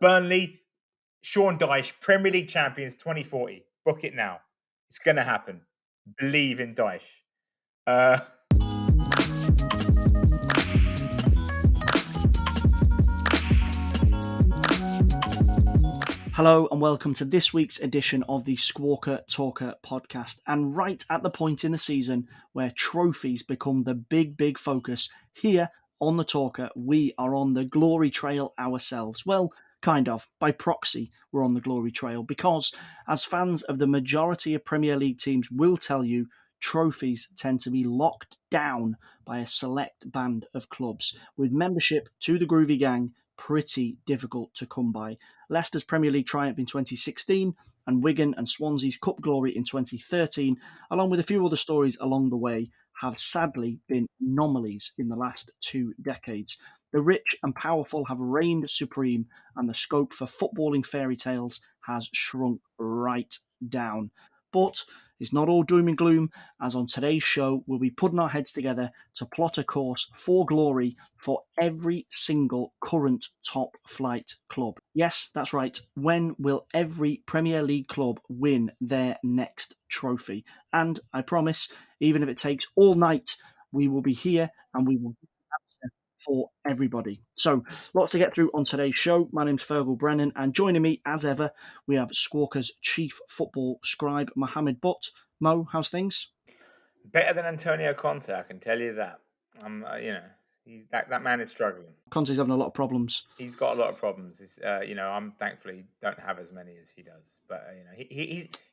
Burnley, Sean Dyche, Premier League champions 2040. Book it now. It's going to happen. Believe in Dyche. Hello and welcome to this week's edition of the Squawka Talker Podcast. And right at the point in the season where trophies become the big focus, here on the Talker, we are on the glory trail ourselves. Well, kind of. By proxy, we're on the glory trail because, as fans of the majority of Premier League teams will tell you, trophies tend to be locked down by a select band of clubs, with membership to the Groovy Gang pretty difficult to come by. Leicester's Premier League triumph in 2016 and Wigan and Swansea's Cup glory in 2013, along with a few other stories along the way, have sadly been anomalies in the last 2 decades. The rich and powerful have reigned supreme, and the scope for footballing fairy tales has shrunk right down. But it's not all doom and gloom, as on today's show we'll be putting our heads together to plot a course for glory for every single current top flight club. Yes, that's right. When will every Premier League club win their next trophy? And I promise, even if it takes all night, we will be here and we will give an answer for everybody. So, lots to get through on today's show. My name's Feargal Brennan, and joining me, as ever, we have Squawka's chief football scribe, Mohammed Butt. Mo, how's things? Better than Antonio Conte, I can tell you that. That man is struggling. Conte's having a lot of problems. He's got a lot of problems. I'm thankfully don't have as many as he does, but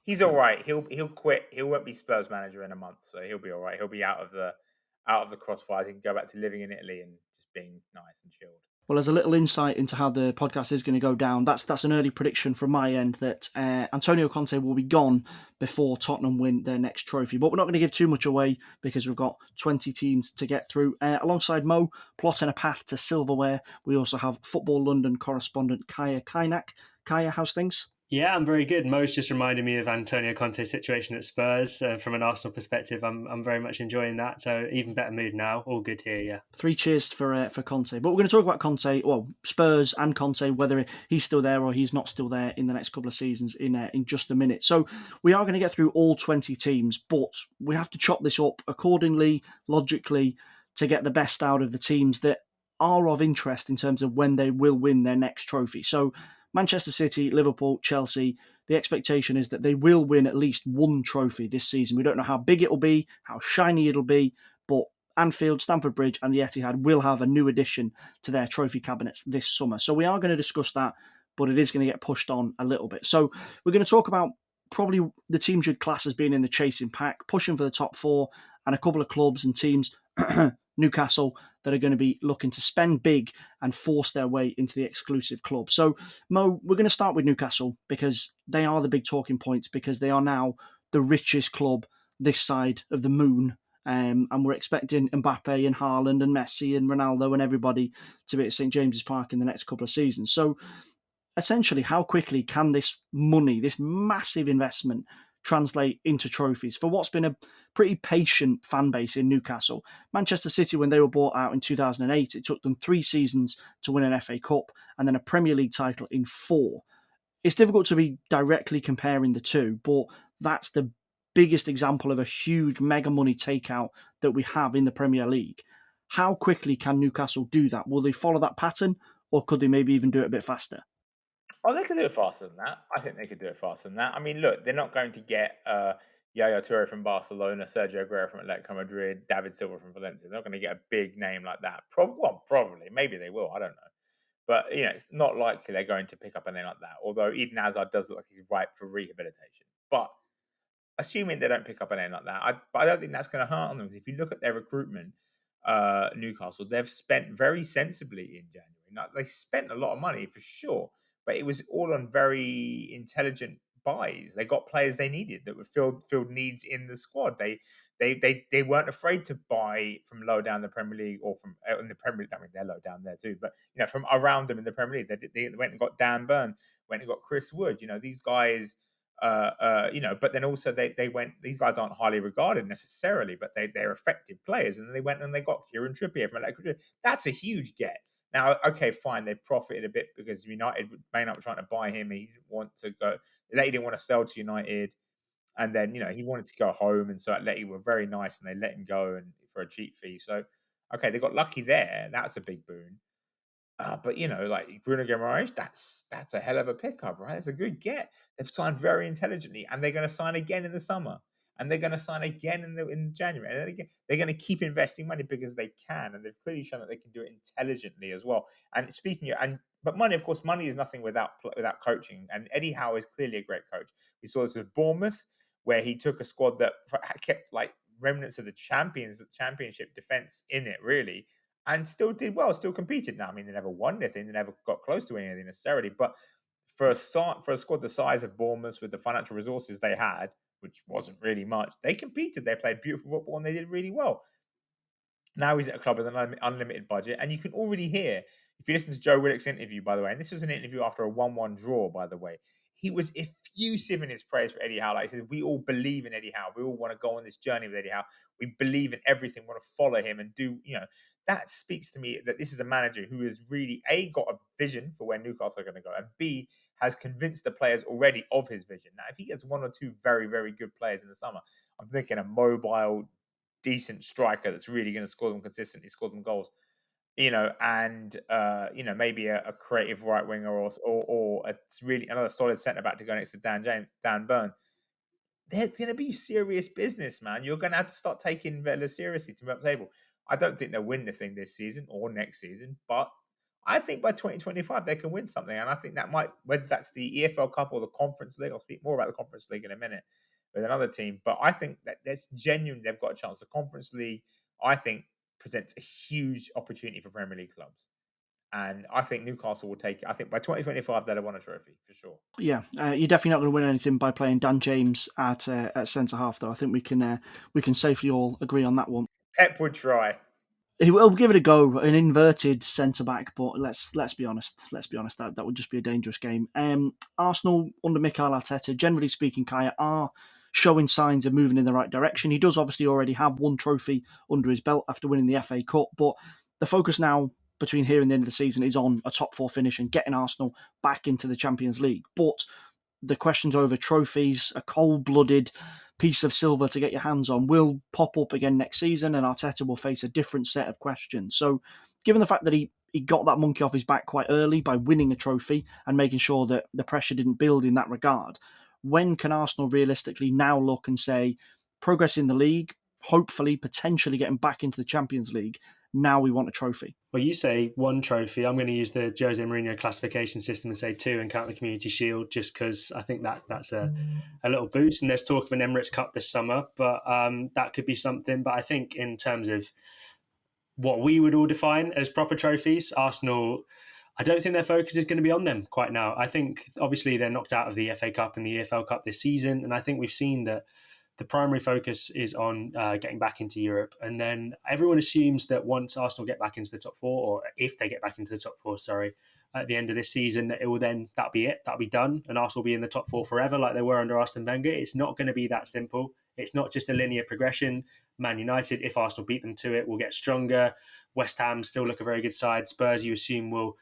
he's all right. He'll quit. He won't be Spurs manager in a month, so he'll be all right. He'll be out of the crossfires. He can go back to living in Italy and just being nice and chilled. Well, as a little insight into how the podcast is going to go down, that's an early prediction from my end that Antonio Conte will be gone before Tottenham win their next trophy. But we're not going to give too much away because we've got 20 teams to get through. Alongside Mo, plotting a path to silverware, we also have Football London correspondent Kaya Kaynak. Kaya, how's things? Yeah, I'm very good. Mo's just reminded me of Antonio Conte's situation at Spurs. From an Arsenal perspective, I'm very much enjoying that. So even better mood now. All good here, yeah. 3 cheers for Conte. But we're going to talk about Conte, well, Spurs and Conte, whether he's still there or he's not still there in the next couple of seasons in just a minute. So we are going to get through all 20 teams, but we have to chop this up accordingly, logically, to get the best out of the teams that are of interest in terms of when they will win their next trophy. So Manchester City, Liverpool, Chelsea, the expectation is that they will win at least one trophy this season. We don't know how big it'll be, how shiny it'll be, but Anfield, Stamford Bridge and the Etihad will have a new addition to their trophy cabinets this summer. So we are going to discuss that, but it is going to get pushed on a little bit. So we're going to talk about probably the teams you'd class as being in the chasing pack, pushing for the top 4, and a couple of clubs and teams, Newcastle, that are going to be looking to spend big and force their way into the exclusive club. So, Mo, we're going to start with Newcastle because they are the big talking points, because they are now the richest club this side of the moon. And we're expecting Mbappe and Haaland and Messi and Ronaldo and everybody to be at St. James's Park in the next couple of seasons. So, essentially, how quickly can this money, this massive investment, translate into trophies for what's been a pretty patient fan base in Newcastle? Manchester City, when they were bought out in 2008, it took them 3 seasons to win an FA Cup and then a Premier League title in 4. It's difficult to be directly comparing the two, but that's the biggest example of a huge mega money takeout that we have in the Premier League. How quickly can Newcastle do that? Will they follow that pattern, or could they maybe even do it a bit faster? Oh, they could do it faster than that. I think they could do it faster than that. I mean, look, they're not going to get Yaya Toure from Barcelona, Sergio Aguero from Atletico Madrid, David Silva from Valencia. They're not going to get a big name like that. Probably. Maybe they will. I don't know. But, it's not likely they're going to pick up a name like that. Although Eden Hazard does look like he's ripe for rehabilitation. But assuming they don't pick up a name like that, I don't think that's going to hurt on them. Because if you look at their recruitment, Newcastle, they've spent very sensibly in January. Now, they spent a lot of money for sure. But it was all on very intelligent buys. They got players they needed that would fill needs in the squad. They weren't afraid to buy from low down the Premier League or from in the Premier League. I mean, they're low down there too, but from around them in the Premier League, they went and got Dan Burn, went and got Chris Wood. These guys. But then also they went. These guys aren't highly regarded necessarily, but they're effective players. And then they went and they got Kieran Trippier from Atletico Madrid. That's a huge get. Now, okay, fine, they profited a bit because United may not be trying to buy him. He didn't want to go. Atleti didn't want to sell to United, and then he wanted to go home, and so Atleti were very nice, and they let him go and for a cheap fee. So, okay, they got lucky there. That's a big boon. But like Bruno Guimaraes, that's a hell of a pickup, right? It's a good get. They've signed very intelligently, and they're going to sign again in the summer, and they're going to sign again in January, and then again they're going to keep investing money because they can, and they've clearly shown that they can do it intelligently as well. And but money, of course, money is nothing without coaching, and Eddie Howe is clearly a great coach. We saw this with Bournemouth, where he took a squad that kept like remnants of the championship defense in it, really. And still did well, still competed. Now, I mean, they never won anything, they never got close to anything necessarily. But for a squad the size of Bournemouth with the financial resources they had, which wasn't really much, they competed. They played beautiful football and they did really well. Now he's at a club with an unlimited budget, and you can already hear, if you listen to Joe Willock's interview, by the way, and this was an interview after a 1-1 draw, by the way, he was effusive in his praise for Eddie Howe. Like he said, we all believe in Eddie Howe. We all want to go on this journey with Eddie Howe. We believe in everything, want to follow him and do, that speaks to me that this is a manager who has really, A, got a vision for where Newcastle are going to go, and B, has convinced the players already of his vision. Now, if he gets one or two very, very good players in the summer, I'm thinking a mobile, decent striker that's really going to score them consistently, score them goals, and maybe a creative right winger or it's really another solid centre back to go next to Dan Burn. They're going to be serious business, man. You're going to have to start taking Villa seriously to move up the table. I don't think they'll win the thing this season or next season, but I think by 2025 they can win something, and I think that might, whether that's the EFL Cup or the Conference League. I'll speak more about the Conference League in a minute with another team, but I think that that's genuinely they've got a chance. The Conference League, I think, presents a huge opportunity for Premier League clubs. And I think Newcastle will take it. I think by 2025 they'll have won a trophy for sure. Yeah, you're definitely not going to win anything by playing Dan James at centre half, though. I think we can safely all agree on that one. Pep would try. He will give it a go, an inverted centre back, but let's be honest. Let's be honest, that would just be a dangerous game. Arsenal under Mikel Arteta, generally speaking, Kaya, are showing signs of moving in the right direction. He does obviously already have one trophy under his belt after winning the FA Cup, but the focus now between here and the end of the season is on a top four finish and getting Arsenal back into the Champions League. But the questions over trophies, a cold-blooded piece of silver to get your hands on, will pop up again next season, and Arteta will face a different set of questions. So given the fact that he got that monkey off his back quite early by winning a trophy and making sure that the pressure didn't build in that regard, when can Arsenal realistically now look and say, progress in the league, hopefully, potentially getting back into the Champions League, now we want a trophy? Well, you say one trophy. I'm going to use the Jose Mourinho classification system and say two and count the Community Shield, just because I think that's a little boost. And there's talk of an Emirates Cup this summer, but that could be something. But I think in terms of what we would all define as proper trophies, Arsenal, I don't think their focus is going to be on them quite now. I think obviously they're knocked out of the FA Cup and the EFL Cup this season, and I think we've seen that the primary focus is on getting back into Europe. And then everyone assumes that once Arsenal get back into the top four, or if they get back into the top four, at the end of this season, that that'll be it, that'll be done, and Arsenal will be in the top four forever like they were under Arsene Wenger. It's not going to be that simple. It's not just a linear progression. Man United, if Arsenal beat them to it, will get stronger. West Ham still look a very good side. Spurs, you assume, will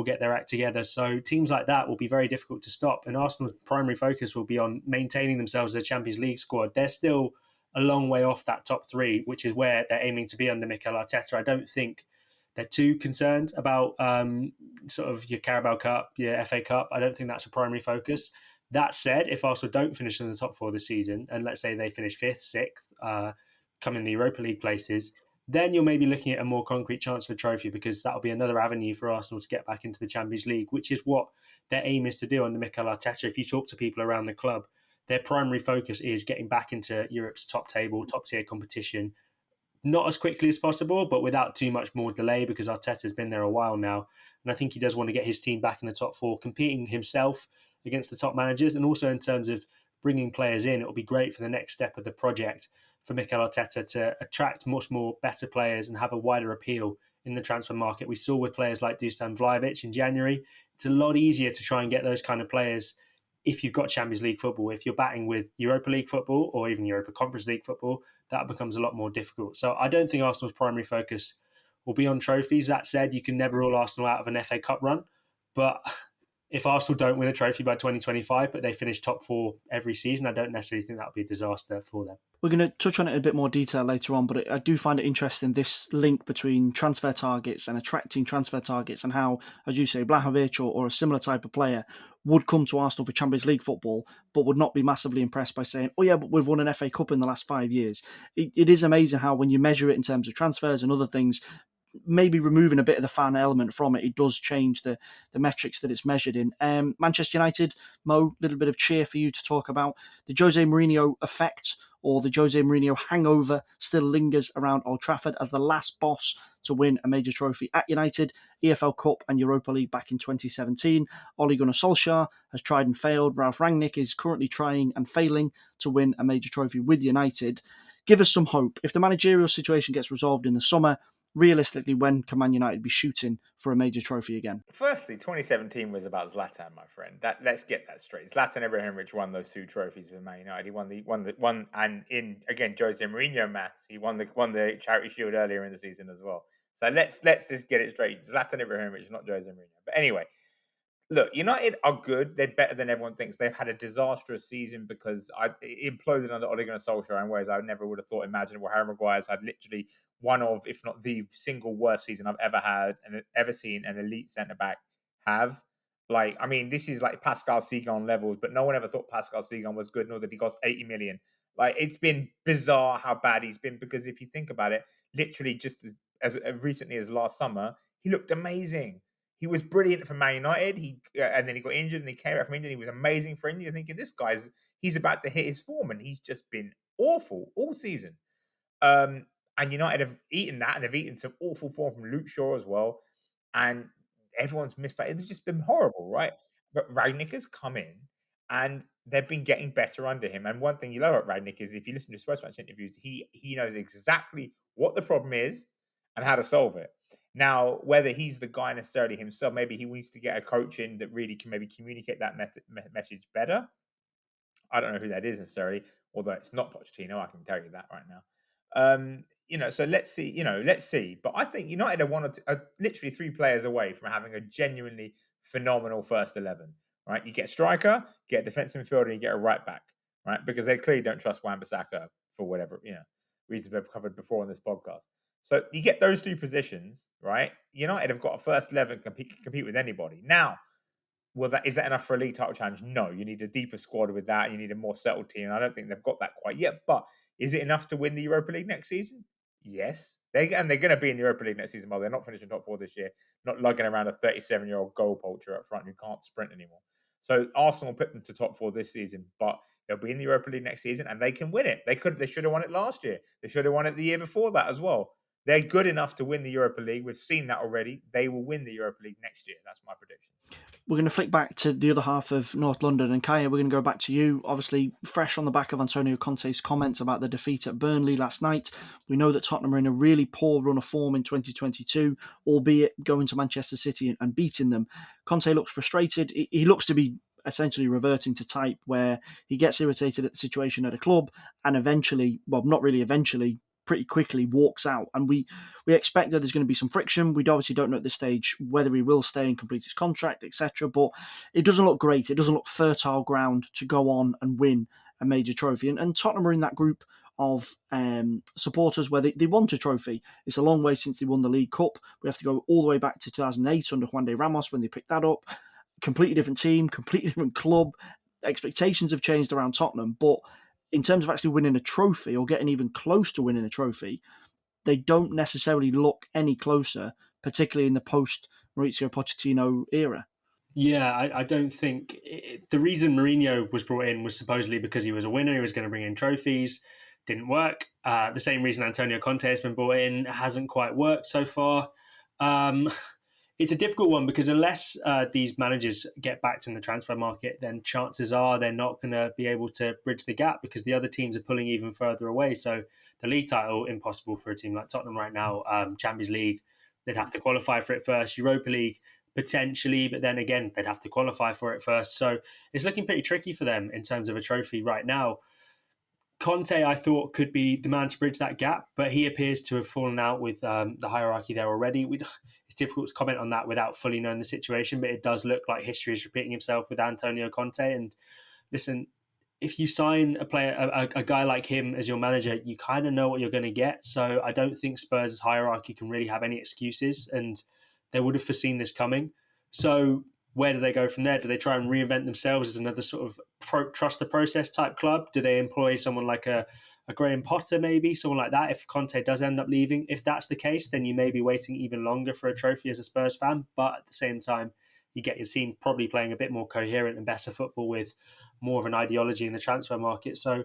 get their act together. So teams like that will be very difficult to stop. And Arsenal's primary focus will be on maintaining themselves as a Champions League squad. They're still a long way off that top three, which is where they're aiming to be under Mikel Arteta. I don't think they're too concerned about sort of your Carabao Cup, your FA Cup. I don't think that's a primary focus. That said, if Arsenal don't finish in the top four this season, and let's say they finish 5th, 6th, come in the Europa League places, then you're maybe looking at a more concrete chance for a trophy, because that'll be another avenue for Arsenal to get back into the Champions League, which is what their aim is to do under Mikel Arteta. If you talk to people around the club, their primary focus is getting back into Europe's top table, top tier competition, not as quickly as possible, but without too much more delay, because Arteta's been there a while now. And I think he does want to get his team back in the top four, competing himself against the top managers. And also in terms of bringing players in, it'll be great for the next step of the project for Mikel Arteta to attract much more better players and have a wider appeal in the transfer market. We saw with players like Dusan Vlahovic in January, it's a lot easier to try and get those kind of players if you've got Champions League football. If you're batting with Europa League football or even Europa Conference League football, that becomes a lot more difficult. So I don't think Arsenal's primary focus will be on trophies. That said, you can never rule Arsenal out of an FA Cup run. But if Arsenal don't win a trophy by 2025, but they finish top 4 every season, I don't necessarily think that would be a disaster for them. We're going to touch on it in a bit more detail later on, but I do find it interesting, this link between transfer targets and attracting transfer targets, and how, as you say, Blahovic or a similar type of player would come to Arsenal for Champions League football, but would not be massively impressed by saying, oh yeah, but we've won an FA Cup in the last 5 years. It is amazing how, when you measure it in terms of transfers and other things, maybe removing a bit of the fan element from it, it does change the metrics that it's measured in. Manchester United, Mo, a little bit of cheer for you to talk about. The Jose Mourinho effect, or the Jose Mourinho hangover, still lingers around Old Trafford as the last boss to win a major trophy at United, EFL Cup and Europa League back in 2017. Ole Gunnar Solskjaer has tried and failed. Ralph Rangnick is currently trying and failing to win a major trophy with United. Give us some hope. If the managerial situation gets resolved in the summer, realistically, when can Man United be shooting for a major trophy again? Firstly, 2017 was about Zlatan, my friend. Let's get that straight. Zlatan Ibrahimovic won those 2 trophies with Man United. He won, and in again Jose Mourinho maths, he won the Charity Shield earlier in the season as well. So let's just get it straight. Zlatan Ibrahimovic, not Jose Mourinho. But anyway, look, United are good. They're better than everyone thinks. They've had a disastrous season because it imploded under Ole Gunnar Solskjaer in ways I never would have thought imaginable. Harry Maguire's had literally one of, if not the single worst season I've ever had and ever seen an elite centre-back have. Like, I mean, this is like Pascal Sigon levels, but no one ever thought Pascal Sigon was good, nor did he cost 80 million. Like, it's been bizarre how bad he's been, because if you think about it, literally just as recently as last summer, he looked amazing. He was brilliant for Man United. And then he got injured and he came back from injury. He was amazing for India. You're thinking, he's about to hit his form, and he's just been awful all season. And United have eaten that, and they've eaten some awful form from Luke Shaw as well. And everyone's missed that. It's just been horrible, right? But Rangnick has come in, and they've been getting better under him. And one thing you love about Rangnick is, if you listen to Spurs match interviews, he knows exactly what the problem is and how to solve it. Now, whether he's the guy necessarily himself, maybe he needs to get a coach in that really can maybe communicate that message better. I don't know who that is necessarily, although it's not Pochettino. I can tell you that right now. So let's see. But I think United are literally 3 players away from having a genuinely phenomenal first 11, right? You get a striker, get a defensive midfielder, and you get a right back, right? Because they clearly don't trust Wan-Bissaka for whatever, reasons we've covered before on this podcast. So you get those 2 positions, right? United have got a first 11 compete with anybody. Now, is that enough for a league title challenge? No, you need a deeper squad with that. You need a more settled team. I don't think they've got that quite yet. But is it enough to win the Europa League next season? Yes. They're going to be in the Europa League next season. Well, they're not finishing top 4 this year, not lugging around a 37-year-old goal poacher up front who can't sprint anymore. So Arsenal will put them to top 4 this season, but they'll be in the Europa League next season, and they can win it. They should have won it last year. They should have won it the year before that as well. They're good enough to win the Europa League. We've seen that already. They will win the Europa League next year. That's my prediction. We're going to flick back to the other half of North London. And Kaya, we're going to go back to you. Obviously, fresh on the back of Antonio Conte's comments about the defeat at Burnley last night. We know that Tottenham are in a really poor run of form in 2022, albeit going to Manchester City and beating them. Conte looks frustrated. He looks to be essentially reverting to type, where he gets irritated at the situation at a club and eventually, well, not really eventually, pretty quickly walks out. And we expect that there's going to be some friction. We obviously don't know at this stage whether he will stay and complete his contract, etc. But it doesn't look great. It doesn't look fertile ground to go on and win a major trophy. And Tottenham are in that group of supporters where they want a trophy. It's a long way since they won the League Cup. We have to go all the way back to 2008 under Juan de Ramos when they picked that up. Completely different team, completely different club. Expectations have changed around Tottenham, but in terms of actually winning a trophy or getting even close to winning a trophy, they don't necessarily look any closer, particularly in the post-Maurizio Pochettino era. Yeah, I don't think... The reason Mourinho was brought in was supposedly because he was a winner, he was going to bring in trophies. Didn't work. The same reason Antonio Conte has been brought in hasn't quite worked so far. It's a difficult one because unless these managers get backed in the transfer market, then chances are they're not going to be able to bridge the gap because the other teams are pulling even further away. So the league title, impossible for a team like Tottenham right now. Champions League, they'd have to qualify for it first. Europa League, potentially, but then again, they'd have to qualify for it first. So it's looking pretty tricky for them in terms of a trophy right now. Conte, I thought, could be the man to bridge that gap, but he appears to have fallen out with the hierarchy there already. It's difficult to comment on that without fully knowing the situation, but it does look like history is repeating himself with Antonio Conte. And listen, if you sign a guy like him as your manager, you kind of know what you're going to get. So I don't think Spurs' hierarchy can really have any excuses, and they would have foreseen this coming. So where do they go from there? Do they try and reinvent themselves as another sort of trust the process type club? Do they employ someone like a Graham Potter, maybe someone like that, if Conte does end up leaving? If that's the case, then you may be waiting even longer for a trophy as a Spurs fan. But at the same time, you get your team probably playing a bit more coherent and better football with more of an ideology in the transfer market. So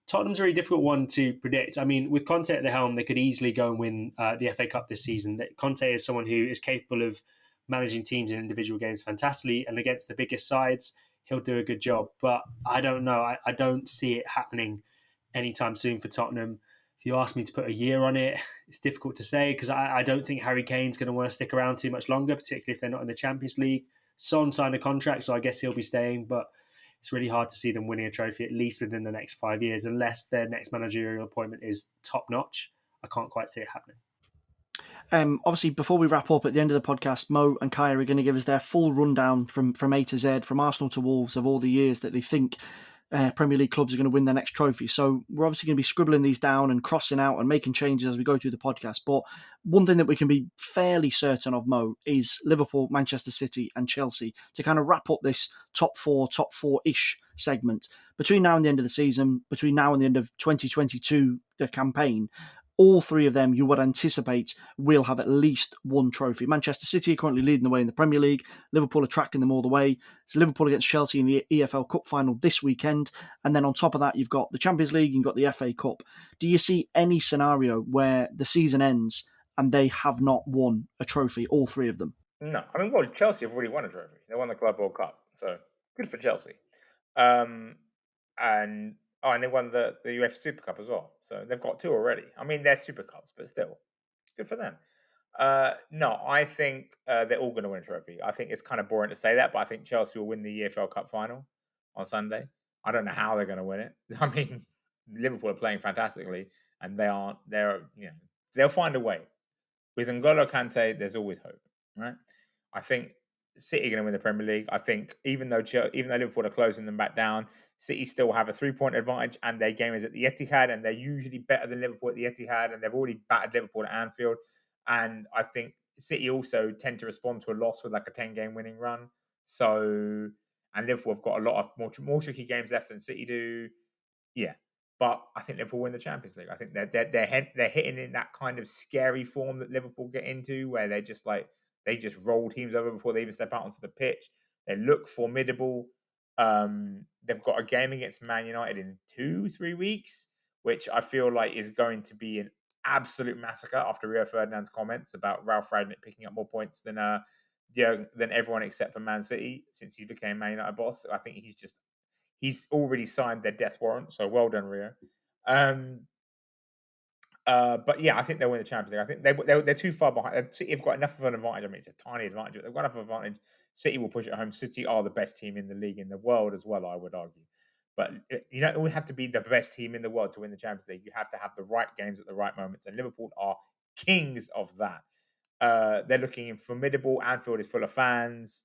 Tottenham's a very difficult one to predict. I mean, with Conte at the helm, they could easily go and win the FA Cup this season. Conte is someone who is capable of managing teams in individual games fantastically, and against the biggest sides, he'll do a good job. But I don't know. I don't see it happening anytime soon for Tottenham. If you ask me to put a year on it, it's difficult to say, because I don't think Harry Kane's going to want to stick around too much longer, particularly if they're not in the Champions League. Son signed a contract, so I guess he'll be staying, but it's really hard to see them winning a trophy, at least within the next 5 years, unless their next managerial appointment is top-notch. I can't quite see it happening. Obviously, before we wrap up at the end of the podcast, Mo and Kaya are going to give us their full rundown from A to Z, from Arsenal to Wolves, of all the years that they think Premier League clubs are going to win their next trophy. So we're obviously going to be scribbling these down and crossing out and making changes as we go through the podcast. But one thing that we can be fairly certain of, Mo, is Liverpool, Manchester City and Chelsea to kind of wrap up this top four-ish segment. Between now and the end of the season, between now and the end of 2022, the campaign, all three of them you would anticipate will have at least one trophy. Manchester City are currently leading the way in the Premier League. Liverpool are tracking them all the way. It's Liverpool against Chelsea in the EFL Cup final this weekend. And then on top of that, you've got the Champions League, you've got the FA Cup. Do you see any scenario where the season ends and they have not won a trophy, all three of them? No. I mean, well, Chelsea have already won a trophy. They won the Club World Cup. So good for Chelsea. And they won the UEFA Super Cup as well. So they've got two already. I mean, they're Super Cups, but still, good for them. No, I think they're all going to win a trophy. I think it's kind of boring to say that, but I think Chelsea will win the EFL Cup final on Sunday. I don't know how they're going to win it. I mean, Liverpool are playing fantastically, and they'll find a way. With N'Golo Kante, there's always hope, right? I think City are going to win the Premier League. I think even though Liverpool are closing them back down, City still have a 3-point advantage, and their game is at the Etihad, and they're usually better than Liverpool at the Etihad, and they've already battered Liverpool at Anfield. And I think City also tend to respond to a loss with like a 10-game winning run. So, and Liverpool have got a lot of more tricky games left than City do. Yeah, but I think Liverpool win the Champions League. I think they're hitting in that kind of scary form that Liverpool get into, where they're just like they just roll teams over before they even step out onto the pitch. They look formidable. They've got a game against Man United in 2-3 weeks, which I feel like is going to be an absolute massacre after Rio Ferdinand's comments about Ralph Rangnick picking up more points than everyone except for Man City since he became Man United boss. So I think he's already signed their death warrant. So well done, Rio. But yeah, I think they'll win the Champions League. I think they're too far behind. City have got enough of an advantage. I mean, it's a tiny advantage, but they've got enough of an advantage. City will push it home. City are the best team in the league in the world as well, I would argue. But you don't always have to be the best team in the world to win the Champions League. You have to have the right games at the right moments, and Liverpool are kings of that. They're looking formidable. Anfield is full of fans.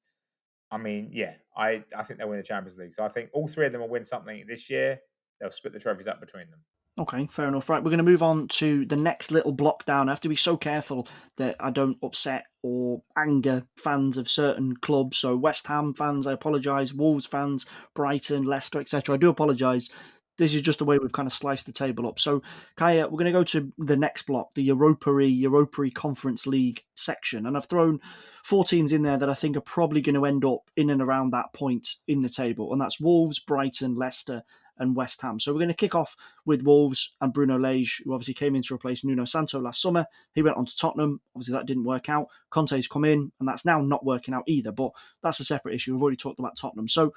I mean, yeah, I think they'll win the Champions League. So I think all three of them will win something this year. They'll split the trophies up between them. Okay, fair enough. Right, we're going to move on to the next little block down. I have to be so careful that I don't upset or anger fans of certain clubs. So West Ham fans, I apologise. Wolves fans, Brighton, Leicester, etc. I do apologise. This is just the way we've kind of sliced the table up. So, Kaya, we're going to go to the next block, the Europa Conference League section. And I've thrown 4 teams in there that I think are probably going to end up in and around that point in the table. And that's Wolves, Brighton, Leicester, and West Ham. So we're going to kick off with Wolves and Bruno Lage, who obviously came in to replace Nuno Santo last summer. He went on to Tottenham. Obviously, that didn't work out. Conte's come in, and that's now not working out either. But that's a separate issue. We've already talked about Tottenham. So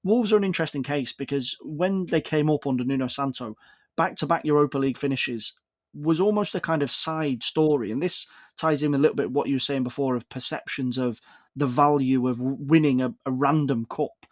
Wolves are an interesting case because when they came up under Nuno Santo, back-to-back Europa League finishes was almost a kind of side story. And this ties in a little bit what you were saying before of perceptions of the value of winning a random cup.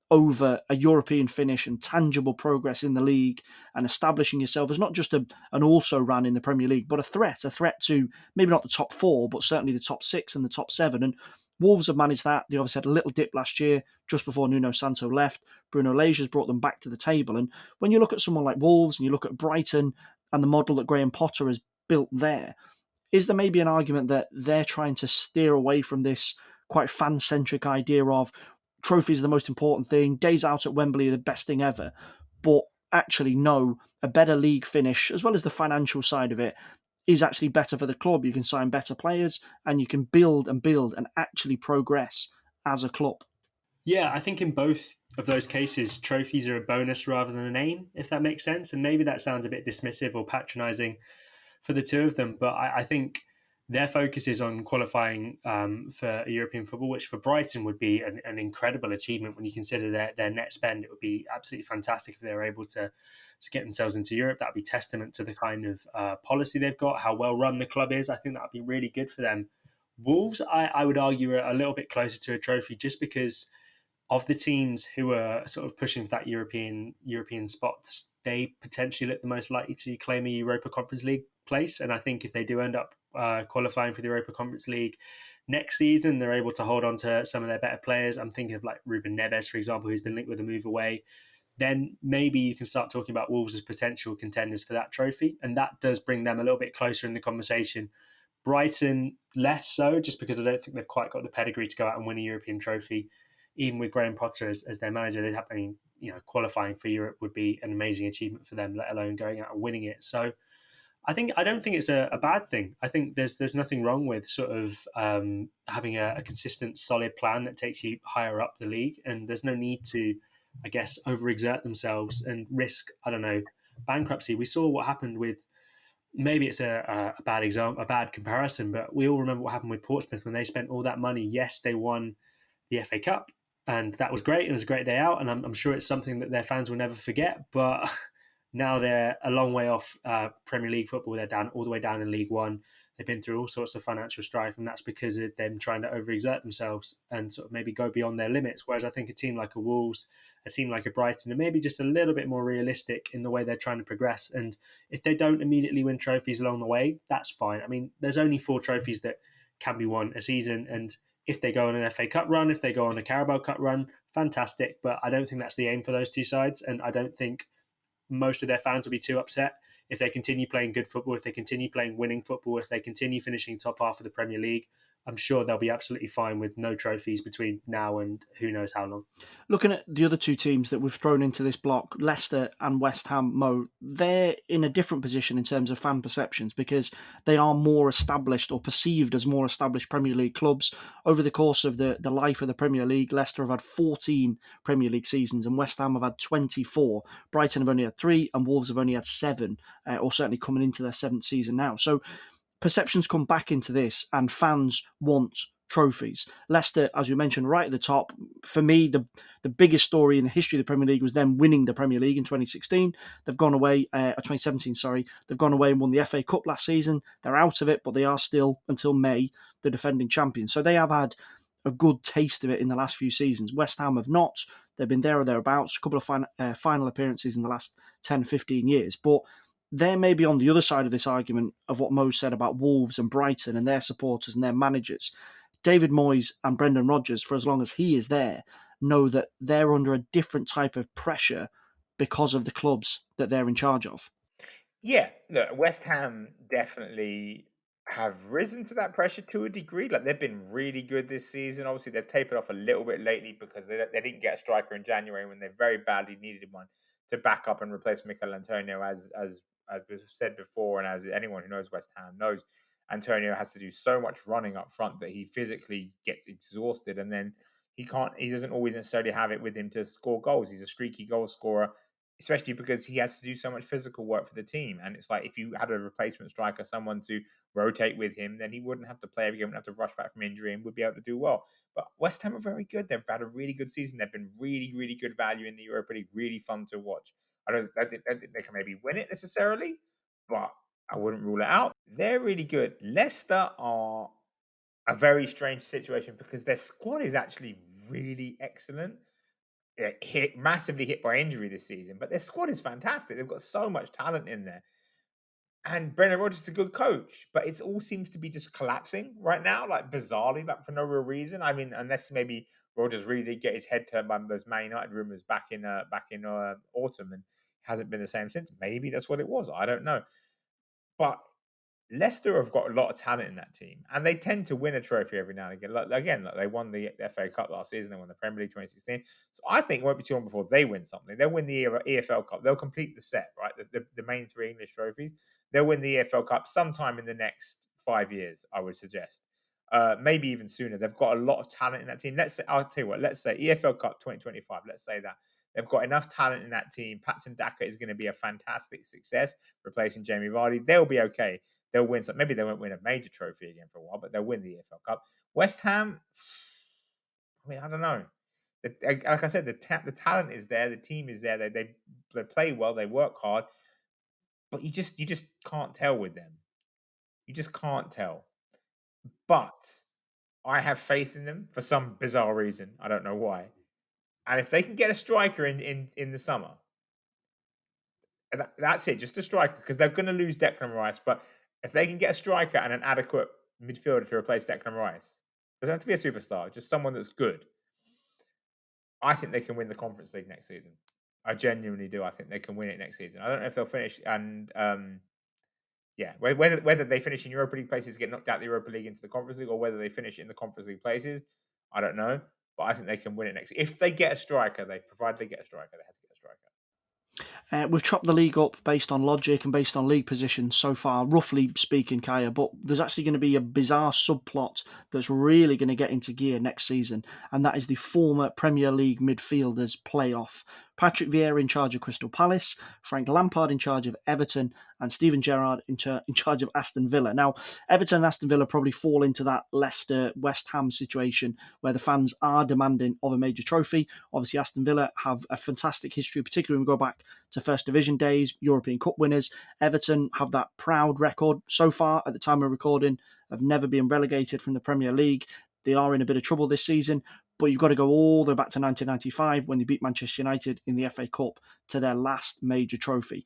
over a European finish and tangible progress in the league and establishing yourself as not just an also-ran in the Premier League, but a threat to maybe not the top 4, but certainly the top 6 and the top 7. And Wolves have managed that. They obviously had a little dip last year, just before Nuno Santo left. Bruno Lage's brought them back to the table. And when you look at someone like Wolves and you look at Brighton and the model that Graham Potter has built there, is there maybe an argument that they're trying to steer away from this quite fan-centric idea of trophies are the most important thing, days out at Wembley are the best thing ever, but actually no, a better league finish, as well as the financial side of it, is actually better for the club. You can sign better players and you can build and actually progress as a club. Yeah, I think in both of those cases, trophies are a bonus rather than an aim, if that makes sense. And maybe that sounds a bit dismissive or patronising for the two of them, but I think their focus is on qualifying for European football, which for Brighton would be an incredible achievement when you consider their net spend. It would be absolutely fantastic if they were able to get themselves into Europe. That would be testament to the kind of policy they've got, how well run the club is. I think that would be really good for them. Wolves, I would argue, are a little bit closer to a trophy just because of the teams who are sort of pushing for that European spots. They potentially look the most likely to claim a Europa Conference League place. And I think if they do end up qualifying for the Europa Conference League next season, they're able to hold on to some of their better players. I'm thinking of like Ruben Neves, for example, who's been linked with a move away. Then maybe you can start talking about Wolves as potential contenders for that trophy. And that does bring them a little bit closer in the conversation. Brighton, less so, just because I don't think they've quite got the pedigree to go out and win a European trophy. Even with Graham Potter as their manager, they'd have, qualifying for Europe would be an amazing achievement for them, let alone going out and winning it. So I don't think it's a bad thing. I think there's nothing wrong with sort of having a consistent, solid plan that takes you higher up the league, and there's no need to, I guess, overexert themselves and risk, bankruptcy. We saw what happened with. Maybe it's a bad example, a bad comparison, but we all remember what happened with Portsmouth when they spent all that money. Yes, they won the FA Cup, and that was great. It was a great day out, and I'm sure it's something that their fans will never forget. But now they're a long way off Premier League football. They're down all the way down in League One. They've been through all sorts of financial strife, and that's because of them trying to overexert themselves and sort of maybe go beyond their limits. Whereas I think a team like a Wolves, a team like a Brighton, are maybe just a little bit more realistic in the way they're trying to progress. And if they don't immediately win trophies along the way, that's fine. I mean, there's only 4 trophies that can be won a season, and if they go on an FA Cup run, if they go on a Carabao Cup run, fantastic. But I don't think that's the aim for those two sides, and I don't think most of their fans will be too upset if they continue playing good football, if they continue playing winning football, if they continue finishing top half of the Premier League. I'm sure they'll be absolutely fine with no trophies between now and who knows how long. Looking at the other two teams that we've thrown into this block, Leicester and West Ham, Mo, they're in a different position in terms of fan perceptions because they are more established or perceived as more established Premier League clubs. Over the course of the life of the Premier League, Leicester have had 14 Premier League seasons and West Ham have had 24. Brighton have only had 3 and Wolves have only had 7, or certainly coming into their 7th season now. So perceptions come back into this and fans want trophies. Leicester, as we mentioned, right at the top. For me, the biggest story in the history of the Premier League was them winning the Premier League in 2016. They've gone away, 2017, sorry. They've gone away and won the FA Cup last season. They're out of it, but they are still, until May, the defending champions. So they have had a good taste of it in the last few seasons. West Ham have not. They've been there or thereabouts, a couple of final appearances in the last 10, 15 years. But they're maybe on the other side of this argument of what Mo said about Wolves and Brighton and their supporters and their managers. David Moyes and Brendan Rodgers, for as long as he is there, know that they're under a different type of pressure because of the clubs that they're in charge of. Yeah, look, West Ham definitely have risen to that pressure to a degree. Like they've been really good this season. Obviously, they've tapered off a little bit lately because they didn't get a striker in January when they very badly needed one to back up and replace Mikel Antonio, as we've said before, and as anyone who knows West Ham knows, Antonio has to do so much running up front that he physically gets exhausted, and then he doesn't always necessarily have it with him to score goals. He's a streaky goal scorer, especially because he has to do so much physical work for the team. And it's like if you had a replacement striker, someone to rotate with him, then he wouldn't have to play every game, wouldn't have to rush back from injury and would be able to do well. But West Ham are very good. They've had a really good season. They've been really, really good value in the Europa League, really fun to watch. I think they can maybe win it necessarily, but I wouldn't rule it out. They're really good. Leicester are a very strange situation because their squad is actually really excellent. massively hit by injury this season, but their squad is fantastic. They've got so much talent in there. And Brendan Rodgers is a good coach, but it all seems to be just collapsing right now, like bizarrely, like for no real reason. I mean, unless maybe Rodgers really did get his head turned by those Man United rumors back in autumn and hasn't been the same since. Maybe that's what it was. I don't know. But Leicester have got a lot of talent in that team, and they tend to win a trophy every now and again. Like they won the FA Cup last season, they won the Premier League 2016. So I think it won't be too long before they win something. They'll win the EFL Cup. They'll complete the set, right? The main three English trophies. They'll win the EFL Cup sometime in the next 5 years, I would suggest. Maybe even sooner. They've got a lot of talent in that team. I'll tell you what, let's say EFL Cup 2025, let's say that. They've got enough talent in that team. Patson Daka is going to be a fantastic success, replacing Jamie Vardy. They'll be okay. They'll win some. Maybe they won't win a major trophy again for a while, but they'll win the EFL Cup. West Ham, I mean, I don't know. Like I said, the talent is there. The team is there. They play well. They work hard, but you just can't tell with them. You just can't tell. But I have faith in them for some bizarre reason. I don't know why. And if they can get a striker in the summer, that's it. Just a striker, because they're going to lose Declan Rice. But if they can get a striker and an adequate midfielder to replace Declan Rice, doesn't have to be a superstar, just someone that's good. I think they can win the Conference League next season. I genuinely do. I think they can win it next season. I don't know if they'll finish and whether they finish in Europa League places, get knocked out of the Europa League into the Conference League, or whether they finish in the Conference League places, I don't know. But I think they can win it next. If they get a striker, provided they get a striker, they have to get a striker. We've chopped the league up based on logic and based on league positions so far, roughly speaking, Kaya, but there's actually going to be a bizarre subplot that's really going to get into gear next season, and that is the former Premier League midfielders playoff. Patrick Vieira in charge of Crystal Palace, Frank Lampard in charge of Everton, and Steven Gerrard in charge of Aston Villa. Now, Everton and Aston Villa probably fall into that Leicester-West Ham situation where the fans are demanding of a major trophy. Obviously, Aston Villa have a fantastic history, particularly when we go back to First Division days, European Cup winners. Everton have that proud record so far at the time of recording of never being relegated from the Premier League. They are in a bit of trouble this season, but you've got to go all the way back to 1995 when they beat Manchester United in the FA Cup to their last major trophy.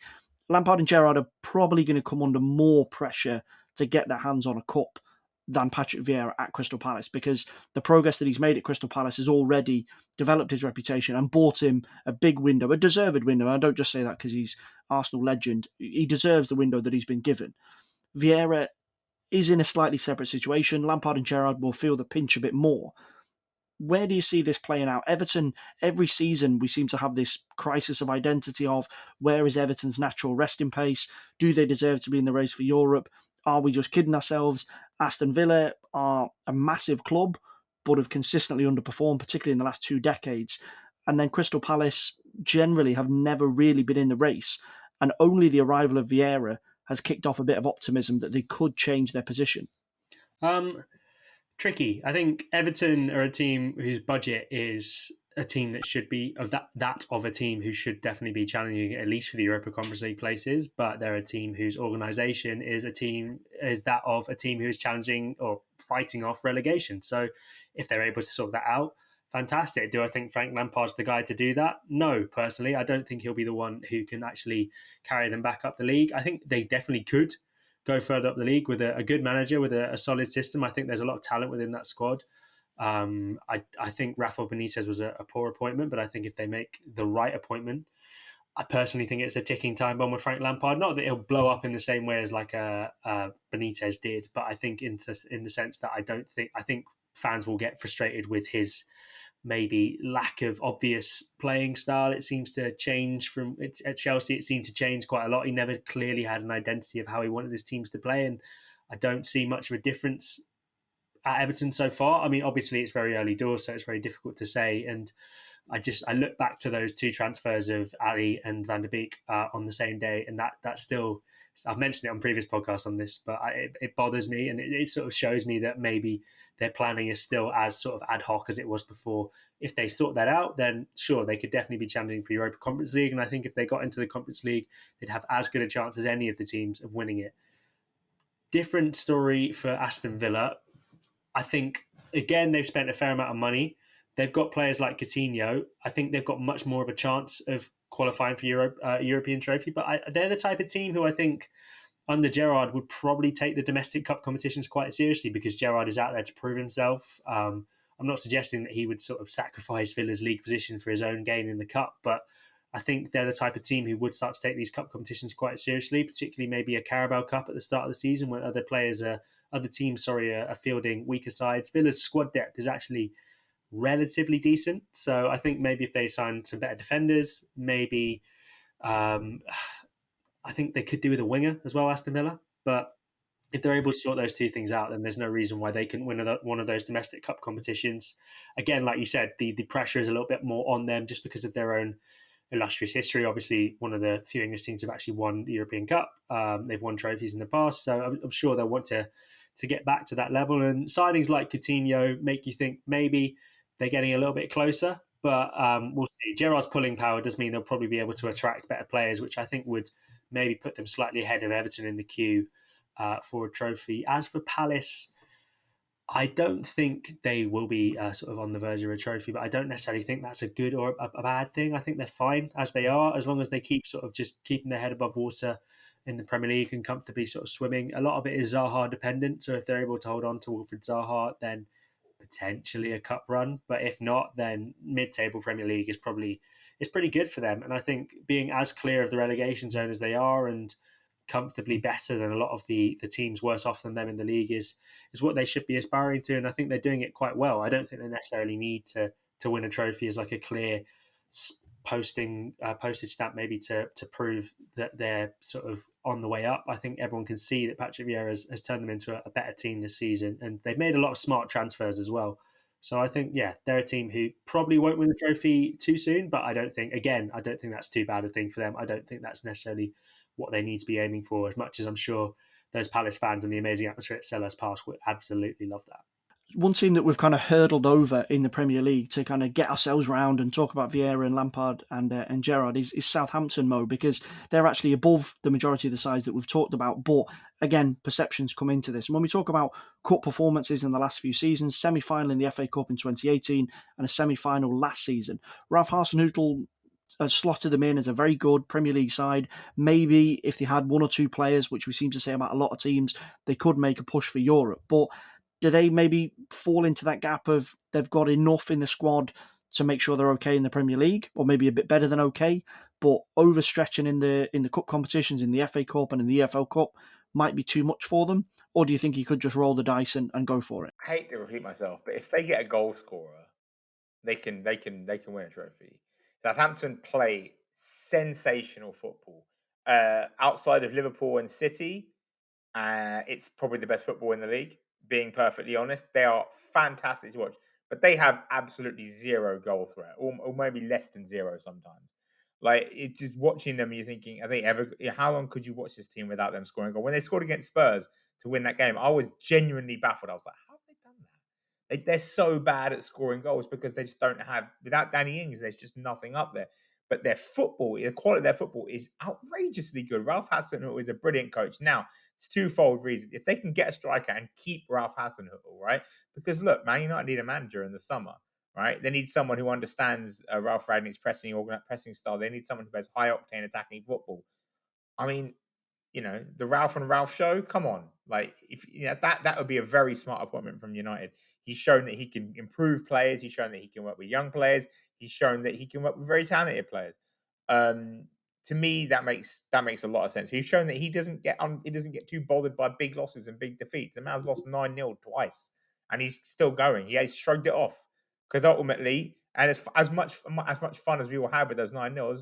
Lampard and Gerrard are probably going to come under more pressure to get their hands on a cup than Patrick Vieira at Crystal Palace, because the progress that he's made at Crystal Palace has already developed his reputation and bought him a big window, a deserved window. And I don't just say that because he's Arsenal legend. He deserves the window that he's been given. Vieira is in a slightly separate situation. Lampard and Gerrard will feel the pinch a bit more. Where do you see this playing out? Everton, every season we seem to have this crisis of identity of where is Everton's natural resting pace? Do they deserve to be in the race for Europe? Are we just kidding ourselves? Aston Villa are a massive club, but have consistently underperformed, particularly in the last 2 decades. And then Crystal Palace generally have never really been in the race. And only the arrival of Vieira has kicked off a bit of optimism that they could change their position. Tricky. I think Everton are a team whose budget is a team that should be of a team who should definitely be challenging at least for the Europa Conference League places, but they're a team whose organisation is that of a team who is challenging or fighting off relegation. So if they're able to sort that out, fantastic. Do I think Frank Lampard's the guy to do that? No, personally. I don't think he'll be the one who can actually carry them back up the league. I think they definitely could go further up the league with a good manager, with a solid system. I think there's a lot of talent within that squad. I think Rafa Benitez was a poor appointment, but I think if they make the right appointment, I personally think it's a ticking time bomb with Frank Lampard. Not that he'll blow up in the same way as like Benitez did, but I think in the sense that I think fans will get frustrated with his maybe lack of obvious playing style. It seems to change at Chelsea. It seemed to change quite a lot. He never clearly had an identity of how he wanted his teams to play, and I don't see much of a difference at Everton so far. I mean, obviously it's very early doors, so it's very difficult to say. And I look back to those 2 transfers of Ali and Van der Beek on the same day, and that still, I've mentioned it on previous podcasts on this, but it bothers me, and it sort of shows me that maybe their planning is still as sort of ad hoc as it was before. If they sort that out, then sure, they could definitely be challenging for Europa Conference League, and I think if they got into the Conference League, they'd have as good a chance as any of the teams of winning it. Different story for Aston Villa. I think, again, they've spent a fair amount of money, they've got players like Coutinho. I think they've got much more of a chance of qualifying for European trophy. But they're the type of team who I think under Gerrard would probably take the domestic cup competitions quite seriously, because Gerrard is out there to prove himself. I'm not suggesting that he would sort of sacrifice Villa's league position for his own gain in the cup, but I think they're the type of team who would start to take these cup competitions quite seriously, particularly maybe a Carabao Cup at the start of the season when other teams are fielding weaker sides. Villa's squad depth is actually relatively decent, so I think maybe if they sign some better defenders, maybe I think they could do with a winger as well, Aston Villa. But if they're able to sort those two things out, then there's no reason why they couldn't win one of those domestic cup competitions. Again, like you said, the pressure is a little bit more on them just because of their own illustrious history. Obviously, one of the few English teams have actually won the European Cup. They've won trophies in the past, so I'm sure they'll want to get back to that level. And signings like Coutinho make you think maybe they're getting a little bit closer. But we'll see. Gerrard's pulling power does mean they'll probably be able to attract better players, which I think would maybe put them slightly ahead of Everton in the queue for a trophy. As for Palace, I don't think they will be sort of on the verge of a trophy, but I don't necessarily think that's a good or a bad thing. I think they're fine as they are, as long as they keep sort of just keeping their head above water in the Premier League and comfortably sort of swimming. A lot of it is Zaha dependent, so if they're able to hold on to Wilfried Zaha, then potentially a cup run. But if not, then mid-table Premier League is pretty good for them. And I think being as clear of the relegation zone as they are and comfortably better than a lot of the teams worse off than them in the league is what they should be aspiring to. And I think they're doing it quite well. I don't think they necessarily need to win a trophy as like a clear postage stamp maybe to prove that they're sort of on the way up. I think everyone can see that Patrick Vieira has turned them into a better team this season, and they've made a lot of smart transfers as well. So I think, yeah, they're a team who probably won't win the trophy too soon, but I don't think that's too bad a thing for them. I don't think that's necessarily what they need to be aiming for, as much as I'm sure those Palace fans and the amazing atmosphere at Selhurst Park would absolutely love that. One team that we've kind of hurdled over in the Premier League to kind of get ourselves round and talk about Vieira and Lampard and Gerrard is Southampton, Mo, because they're actually above the majority of the sides that we've talked about. But again, perceptions come into this. And when we talk about cup performances in the last few seasons, semi-final in the FA Cup in 2018 and a semi-final last season, Ralph Hasenhüttl slotted them in as a very good Premier League side. Maybe if they had one or two players, which we seem to say about a lot of teams, they could make a push for Europe. But do they maybe fall into that gap of they've got enough in the squad to make sure they're okay in the Premier League, or maybe a bit better than okay, but overstretching in the cup competitions, in the FA Cup and in the EFL Cup might be too much for them? Or do you think he could just roll the dice and go for it? I hate to repeat myself, but if they get a goal scorer, they can win a trophy. Southampton play sensational football. Outside of Liverpool and City, it's probably the best football in the league. Being perfectly honest, they are fantastic to watch, but they have absolutely zero goal threat, or maybe less than zero sometimes. Like, it's just watching them, you're thinking, how long could you watch this team without them scoring a goal? When they scored against Spurs to win that game, I was genuinely baffled. I was like, how have they done that? They're so bad at scoring goals because they just don't have, without Danny Ings, there's just nothing up there. But their football, the quality of their football is outrageously good. Ralph Hasenhüttl is a brilliant coach. Now, it's twofold reason. If they can get a striker and keep Ralph Hasenhüttl, right? Because look, Man United need a manager in the summer, right? They need someone who understands Ralph Rangnick's pressing style. They need someone who has high octane attacking football. I mean, the Ralph and Ralph show. Come on, like if that would be a very smart appointment from United. He's shown that he can improve players. He's shown that he can work with young players. He's shown that he can work with very talented players. To me, that makes a lot of sense. He's shown that he doesn't get too bothered by big losses and big defeats. The man's lost 9-0 twice, and he's still going. He has shrugged it off because ultimately, and as much fun as we will have with those 9-0s,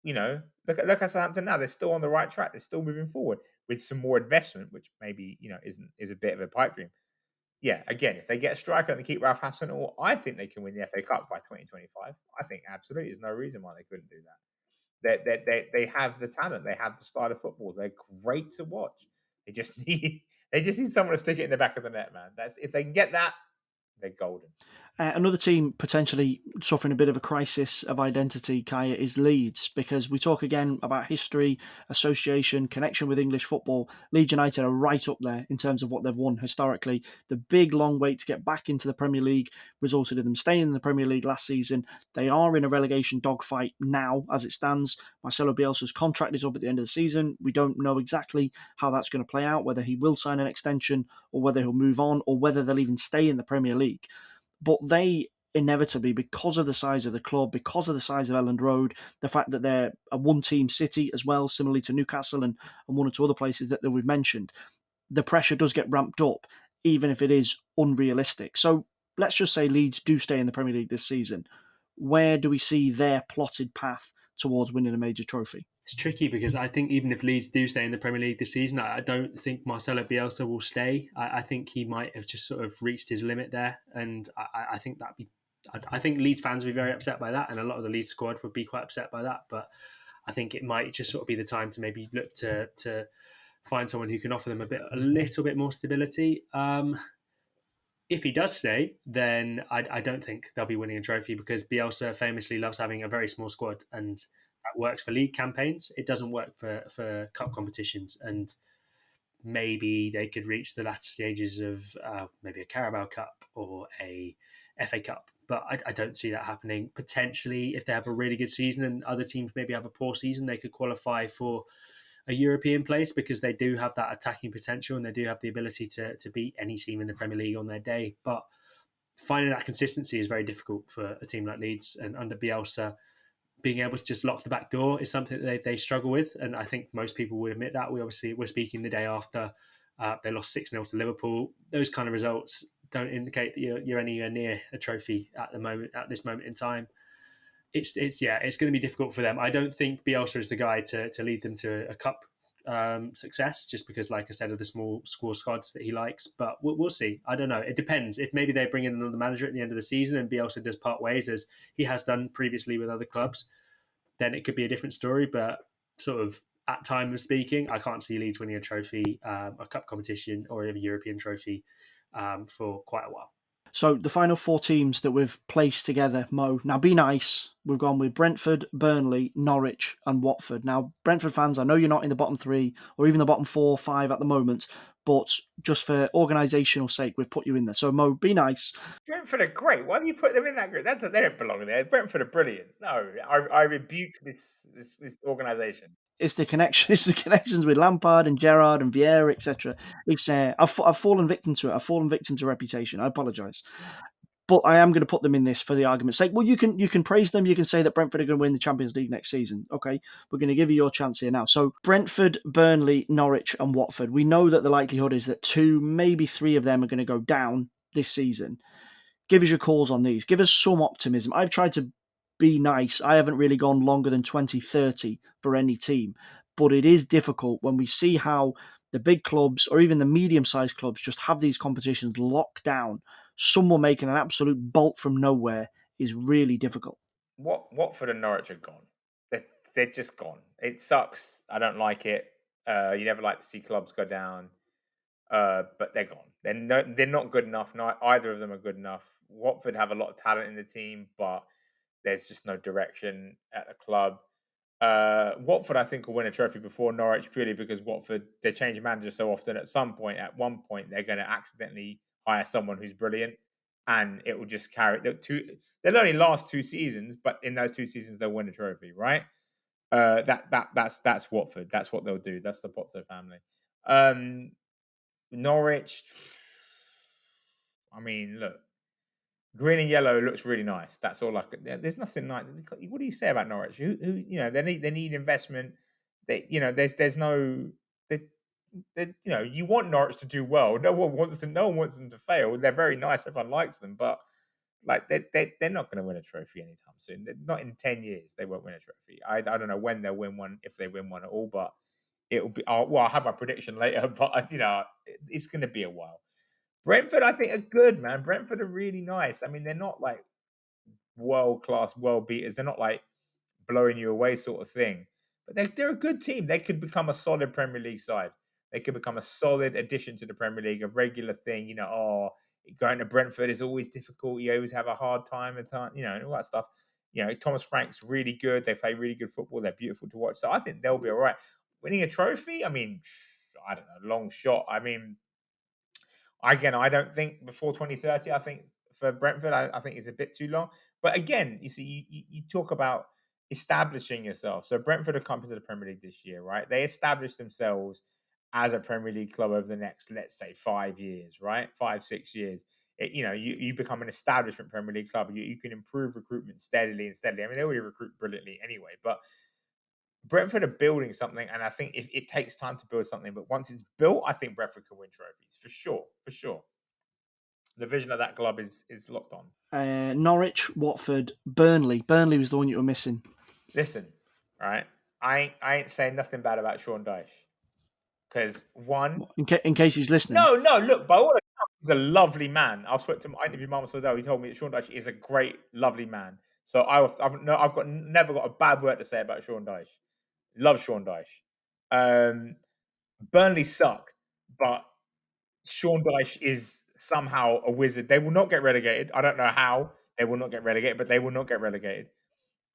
look at Southampton now. They're still on the right track. They're still moving forward with some more investment, which maybe is a bit of a pipe dream. Yeah, again, if they get a striker and they keep Ralph Hasenhüttl, I think they can win the FA Cup by 2025. I think absolutely, there's no reason why they couldn't do that. They have the talent, they have the style of football. They're great to watch. They just need someone to stick it in the back of the net, man. If they can get that, they're golden. Another team potentially suffering a bit of a crisis of identity, Kaya, is Leeds, because we talk again about history, association, connection with English football. Leeds United are right up there in terms of what they've won historically. The big, long wait to get back into the Premier League resulted in them staying in the Premier League last season. They are in a relegation dogfight now, as it stands. Marcelo Bielsa's contract is up at the end of the season. We don't know exactly how that's going to play out, whether he will sign an extension or whether he'll move on or whether they'll even stay in the Premier League. But they inevitably, because of the size of the club, because of the size of Elland Road, the fact that they're a one-team city as well, similarly to Newcastle and one or two other places that we've mentioned, the pressure does get ramped up, even if it is unrealistic. So let's just say Leeds do stay in the Premier League this season. Where do we see their plotted path towards winning a major trophy? It's tricky because I think even if Leeds do stay in the Premier League this season, I don't think Marcelo Bielsa will stay. I think he might have just sort of reached his limit there, and I think I think Leeds fans would be very upset by that, and a lot of the Leeds squad would be quite upset by that. But I think it might just sort of be the time to maybe look to find someone who can offer them a little bit more stability. If he does stay, then I don't think they'll be winning a trophy because Bielsa famously loves having a very small squad, and that works for league campaigns. It doesn't work for cup competitions, and maybe they could reach the latter stages of maybe a Carabao Cup or a FA Cup. But I don't see that happening. Potentially, if they have a really good season and other teams maybe have a poor season, they could qualify for a European place because they do have that attacking potential and they do have the ability to beat any team in the Premier League on their day. But finding that consistency is very difficult for a team like Leeds, and under Bielsa, being able to just lock the back door is something that they struggle with. And I think most people would admit that. We're speaking the day after they lost 6-0 to Liverpool. Those kind of results don't indicate that you're anywhere near a trophy at this moment in time. It's going to be difficult for them. I don't think Bielsa is the guy to lead them to a cup success, just because, like I said, of the small squads that he likes. But we'll see. I don't know. It depends. If maybe they bring in another manager at the end of the season and Bielsa does part ways, as he has done previously with other clubs, then it could be a different story. But sort of at time of speaking, I can't see Leeds winning a trophy, a cup competition or a European trophy for quite a while. So the final four teams that we've placed together, Mo, now be nice. We've gone with Brentford, Burnley, Norwich and Watford. Now, Brentford fans, I know you're not in the bottom three or even the bottom 4 or 5 at the moment, but just for organisational sake, we've put you in there. So Mo, be nice. Brentford are great. Why do you put them in that group? They don't belong there. Brentford are brilliant. No, I rebuke this organisation. It's the connections with Lampard and Gerrard and Vieira, etc. It's I've fallen victim to it. I've fallen victim to reputation. I apologise, but I am going to put them in this for the argument's sake. Well, you can praise them. You can say that Brentford are going to win the Champions League next season. Okay, we're going to give you your chance here now. So Brentford, Burnley, Norwich, and Watford. We know that the likelihood is that 2, maybe 3 of them are going to go down this season. Give us your calls on these. Give us some optimism. I've tried to be nice. I haven't really gone longer than 20-30 for any team, but it is difficult when we see how the big clubs or even the medium-sized clubs just have these competitions locked down. Someone making an absolute bolt from nowhere is really difficult. Watford and Norwich are gone. They're just gone. It sucks. I don't like it. You never like to see clubs go down, but they're gone. They're not good enough. Either of them are good enough. Watford have a lot of talent in the team, but there's just no direction at the club. Watford, I think, will win a trophy before Norwich purely because Watford, they change manager so often. At one point, they're going to accidentally hire someone who's brilliant, and it will just carry. They'll only last 2 seasons, but in those 2 seasons, they'll win a trophy, right? That's Watford. That's what they'll do. That's the Pozzo family. Norwich. I mean, look. Green and yellow looks really nice. That's all I could. There's nothing like. What do you say about Norwich? Who they need investment. There's no. You want Norwich to do well. No one wants them to fail. They're very nice. Everyone likes them, but like they're not going to win a trophy anytime soon. Not in 10 years. They won't win a trophy. I don't know when they'll win one, if they win one at all. But it'll be. I'll have my prediction later. But it's going to be a while. Brentford, I think, are good, man. Brentford are really nice. I mean, they're not like world-class, world beaters. They're not like blowing you away sort of thing. But they're a good team. They could become a solid Premier League side. They could become a solid addition to the Premier League, a regular thing. Going to Brentford is always difficult. You always have a hard time and all that stuff. Thomas Frank's really good. They play really good football. They're beautiful to watch. So I think they'll be all right. Winning a trophy, I mean, I don't know, long shot. I mean, again, I don't think before 2030. I think for Brentford, I think it's a bit too long. But again, you see, you talk about establishing yourself. So Brentford have come into the Premier League this year, right? They established themselves as a Premier League club over the next, let's say, 5 years, right? 5-6 years. You become an establishment Premier League club. You can improve recruitment steadily and steadily. I mean, they already recruit brilliantly anyway, but Brentford are building something, and I think it takes time to build something. But once it's built, I think Brentford can win trophies for sure. For sure, the vision of that club is locked on. Norwich, Watford, Burnley. Burnley was the one you were missing. Listen, right? I ain't saying nothing bad about Sean Dyche because one, in case he's listening. No. Look, by all accounts, he's a lovely man. I spoke to him. I interviewed Mama Sodell. He told me that Sean Dyche is a great, lovely man. So I've never got a bad word to say about Sean Dyche. Love Sean Dyche. Burnley suck, but Sean Dyche is somehow a wizard. They will not get relegated. I don't know how they will not get relegated, but they will not get relegated.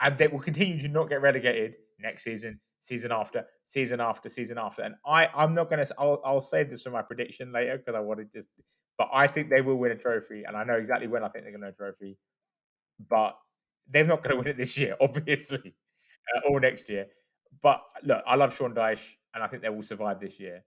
And they will continue to not get relegated next season, season after. And I'm not going to, I'll save this for my prediction later because I want to but I think they will win a trophy. And I know exactly when I think they're going to win a trophy. But they're not going to win it this year, obviously, or next year. But look, I love Sean Dyche, and I think they will survive this year.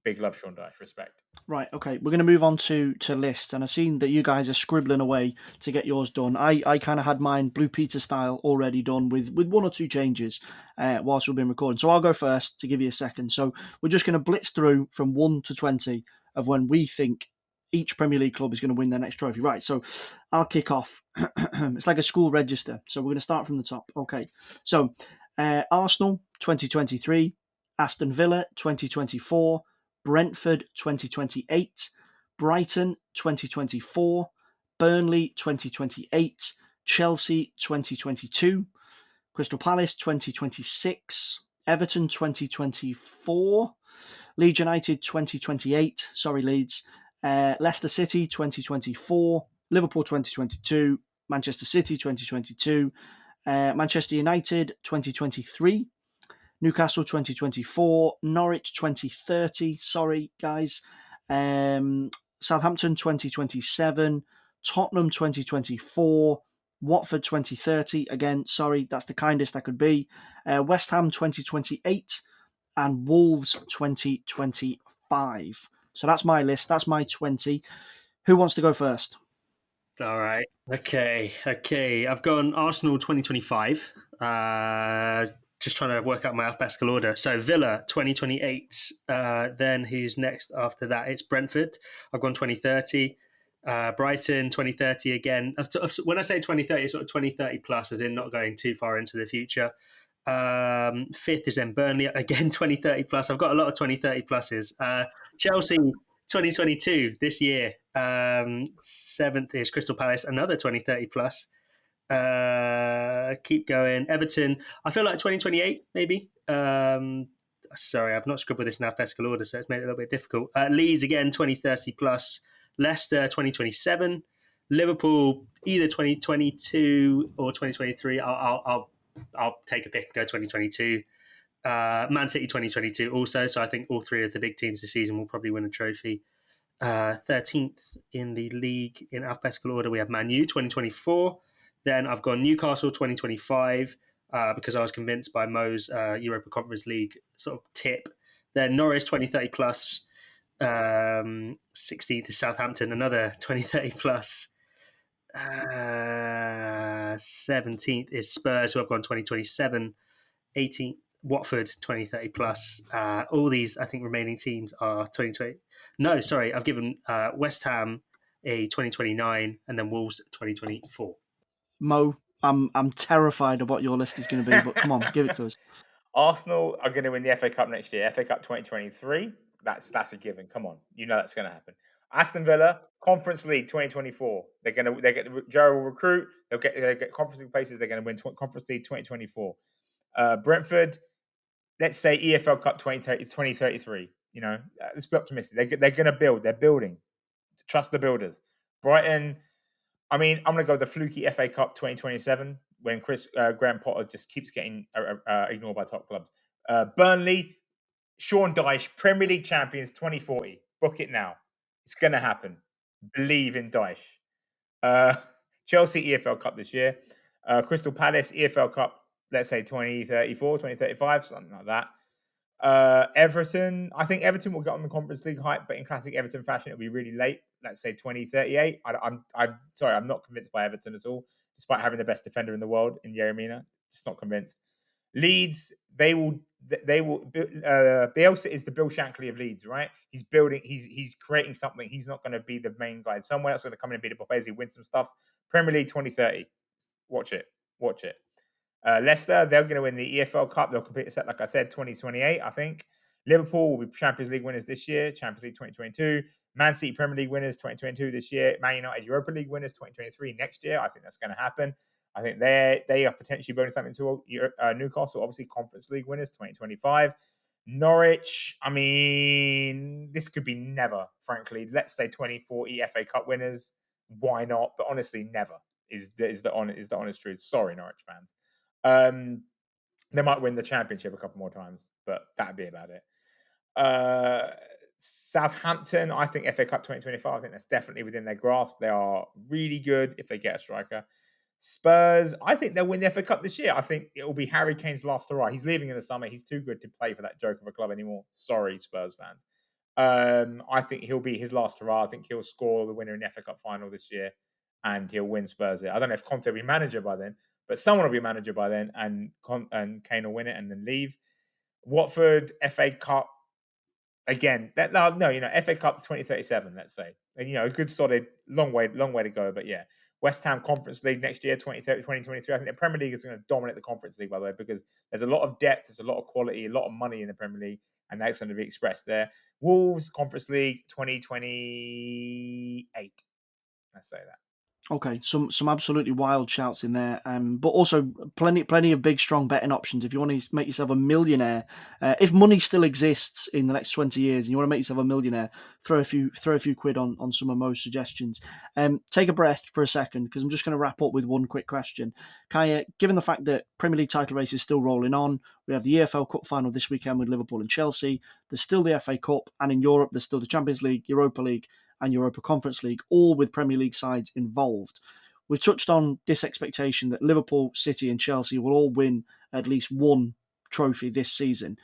Big love, Sean Dyche. Respect. Right, okay. We're going to move on to lists, and I've seen that you guys are scribbling away to get yours done. I kind of had mine Blue Peter style already done with one or two changes whilst we've been recording. So I'll go first to give you a second. So we're just going to blitz through from 1 to 20 of when we think each Premier League club is going to win their next trophy. Right, so I'll kick off. It's like a school register. So we're going to start from the top. Okay, so Arsenal 2023, Aston Villa 2024, Brentford 2028, Brighton 2024, Burnley 2028, Chelsea 2022, Crystal Palace 2026, Everton 2024, Leeds United 2028, sorry Leeds, Leicester City 2024, Liverpool 2022, Manchester City 2022, Manchester United 2023, Newcastle 2024, Norwich 2030, sorry guys, Southampton 2027, Tottenham 2024, Watford 2030, again, sorry, that's the kindest I could be, West Ham 2028, and Wolves 2025. So that's my list, that's my 20. Who wants to go first? All right. Okay. I've gone Arsenal 2025. Just trying to work out my alphabetical order. So Villa 2028. Then who's next after that? It's Brentford. I've gone 2030. Brighton 2030 again. When I say 2030, it's sort of 2030 plus, as in not going too far into the future. Fifth is then Burnley again, 2030 plus. I've got a lot of 2030 pluses. Chelsea 2022 this year. Seventh is Crystal Palace, another 2030 plus. Keep going. Everton, I feel like 2028 maybe. Sorry, I've not scribbled this in alphabetical order, so it's made it a little bit difficult. Leeds again, 2030 plus. Leicester 2027. Liverpool either 2022 or 2023. I'll take a pick and go 2022. Man City 2022 also. So I think all three of the big teams this season will probably win a trophy. 13th in the league in alphabetical order, we have Man U 2024. Then I've gone Newcastle 2025 because I was convinced by Mo's Europa Conference League sort of tip. Then Norwich 2030 plus. 16th is Southampton, another 2030 plus. 17th is Spurs, who I've gone 2027. 18th, Watford 2030 plus. All these, I think, remaining teams are 2020. No, sorry, I've given West Ham a 2029 and then Wolves 2024. Mo, I'm terrified of what your list is going to be, but come on, give it to us. Arsenal are going to win the FA Cup next year. FA Cup 2023. That's a given. Come on, you know that's going to happen. Aston Villa, Conference League 2024. They get Gerrard will recruit. They'll get Conference League places. They're going to win Conference League 2024. Brentford, let's say EFL Cup 2033. You know, let's be optimistic. They're going to build. They're building. Trust the builders. Brighton, I mean, I'm going to go with the fluky FA Cup 2027 when Graham Potter just keeps getting ignored by top clubs. Burnley, Sean Dyche, Premier League champions 2040. Book it now. It's going to happen. Believe in Dyche. Chelsea EFL Cup this year. Crystal Palace EFL Cup, let's say 2034, 2035, something like that. Everton, I think Everton will get on the Conference League hype, but in classic Everton fashion, it'll be really late. Let's say 2038. I'm sorry, I'm not convinced by Everton at all, despite having the best defender in the world in Yerry Mina. Just not convinced. Leeds, they will. Bielsa is the Bill Shankly of Leeds, right? He's building. He's creating something. He's not going to be the main guy. Someone else is going to come in and be the Popeyes, win some stuff. Premier League 2030. Watch it. Leicester, they're going to win the EFL Cup. They'll compete, like I said, 2028, I think. Liverpool will be Champions League winners this year, Champions League 2022. Man City Premier League winners 2022 this year. Man United Europa League winners 2023 next year. I think that's going to happen. I think they are potentially building something to Newcastle, obviously Conference League winners 2025. Norwich, I mean, this could be never, frankly. Let's say 2040 FA Cup winners. Why not? But honestly, never is the honest truth. Sorry, Norwich fans. They might win the championship a couple more times, but that'd be about it. Southampton, I think FA Cup 2025, I think that's definitely within their grasp. They are really good if they get a striker. Spurs, I think they'll win the FA Cup this year. I think it will be Harry Kane's last hurrah. He's leaving in the summer. He's too good to play for that joke of a club anymore. Sorry, Spurs fans. I think he'll be his last hurrah. I think he'll score the winner in the FA Cup final this year and he'll win Spurs it. I don't know if Conte will be manager by then, but someone will be manager by then and Kane will win it and then leave. Watford, FA Cup, again, FA Cup 2037, let's say. And, a good solid, long way to go, but yeah. West Ham Conference League next year, 2023. I think the Premier League is going to dominate the Conference League, by the way, because there's a lot of depth, there's a lot of quality, a lot of money in the Premier League, and that's going to be expressed there. Wolves Conference League 2028. Let's say that. Okay, some absolutely wild shouts in there, but also plenty of big, strong betting options. If you want to make yourself a millionaire, if money still exists in the next 20 years, and you want to make yourself a millionaire, throw a few quid on some of Mo's suggestions. Take a breath for a second, because I'm just going to wrap up with one quick question. Kaya, given the fact that Premier League title race is still rolling on, we have the EFL Cup final this weekend with Liverpool and Chelsea. There's still the FA Cup, and in Europe, there's still the Champions League, Europa League, and Europa Conference League, all with Premier League sides involved. We've touched on this expectation that Liverpool, City and Chelsea will all win at least one trophy this season.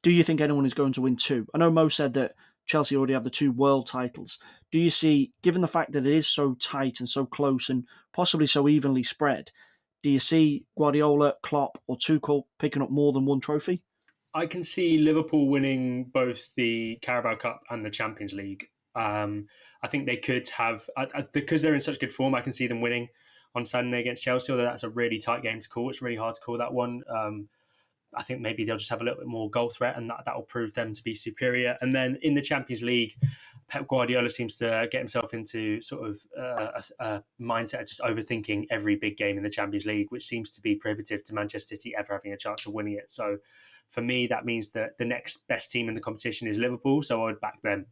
Do you think anyone is going to win two? I know Mo said that Chelsea already have the two world titles. Do you see, given the fact that it is so tight and so close and possibly so evenly spread, do you see Guardiola, Klopp or Tuchel picking up more than one trophy? I can see Liverpool winning both the Carabao Cup and the Champions League. I think they could have, because they're in such good form, I can see them winning on Saturday against Chelsea, although that's a really tight game to call. It's really hard to call that one. I think maybe they'll just have a little bit more goal threat and that will prove them to be superior. And then in the Champions League, Pep Guardiola seems to get himself into sort of a mindset of just overthinking every big game in the Champions League, which seems to be prohibitive to Manchester City ever having a chance of winning it. So for me, that means that the next best team in the competition is Liverpool, so I would back them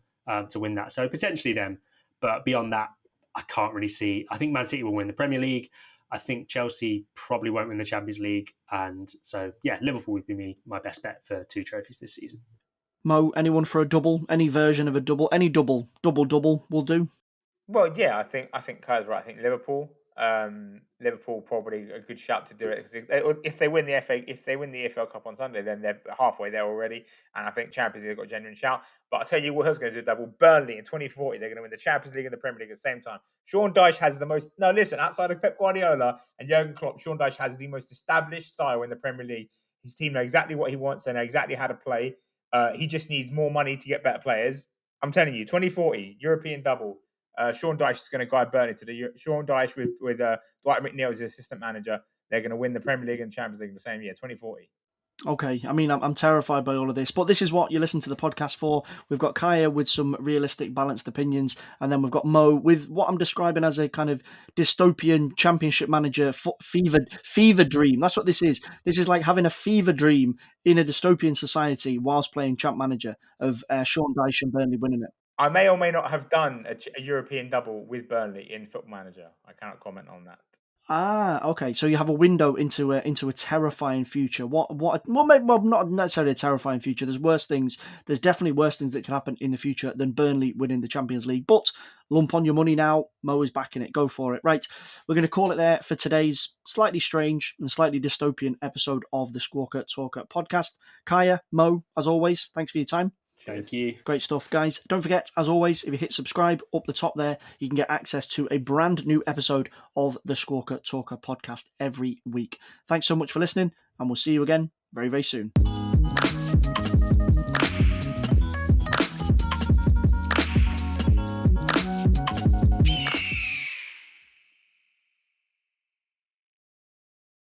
to win that. So potentially them. But beyond that, I can't really see. I think Man City will win the Premier League. I think Chelsea probably won't win the Champions League. And so, yeah, Liverpool would be my best bet for two trophies this season. Mo, anyone for a double? Any version of a double? Any double will do? Well, yeah, I think Kaya's right. I think Liverpool probably a good shout to do it, because if they win the EFL Cup on Sunday, then they're halfway there already. And I think Champions League have got a genuine shout. But I'll tell you what, who's going to do a double? Burnley in 2040, they're going to win the Champions League and the Premier League at the same time. Sean Dyche has the most. No, listen, outside of Pep Guardiola and Jurgen Klopp, Sean Dyche has the most established style in the Premier League. His team know exactly what he wants. They know exactly how to play. He just needs more money to get better players. I'm telling you, 2040 European double. Sean Dyche is going to guide Burnley to the Sean Dyche with Dwight McNeil as the assistant manager. They're going to win the Premier League and the Champions League in the same year, 2040. Okay, I mean, I'm terrified by all of this, but this is what you listen to the podcast for. We've got Kaya with some realistic, balanced opinions, and then we've got Mo with what I'm describing as a kind of dystopian championship manager fever dream. That's what this is. This is like having a fever dream in a dystopian society whilst playing champ manager of Sean Dyche and Burnley winning it. I may or may not have done a European double with Burnley in Football Manager. I cannot comment on that. Okay. So you have a window into a terrifying future. Well, not necessarily a terrifying future. There's worse things. There's definitely worse things that can happen in the future than Burnley winning the Champions League. But lump on your money now. Mo is backing it. Go for it. Right. We're going to call it there for today's slightly strange and slightly dystopian episode of the Squawka Talker podcast. Kaya, Mo, as always, thanks for your time. Thank you. Great stuff, guys. Don't forget, as always, if you hit subscribe up the top there, you can get access to a brand new episode of the Squawka Talker podcast every week. Thanks so much for listening, and we'll see you again very, very soon.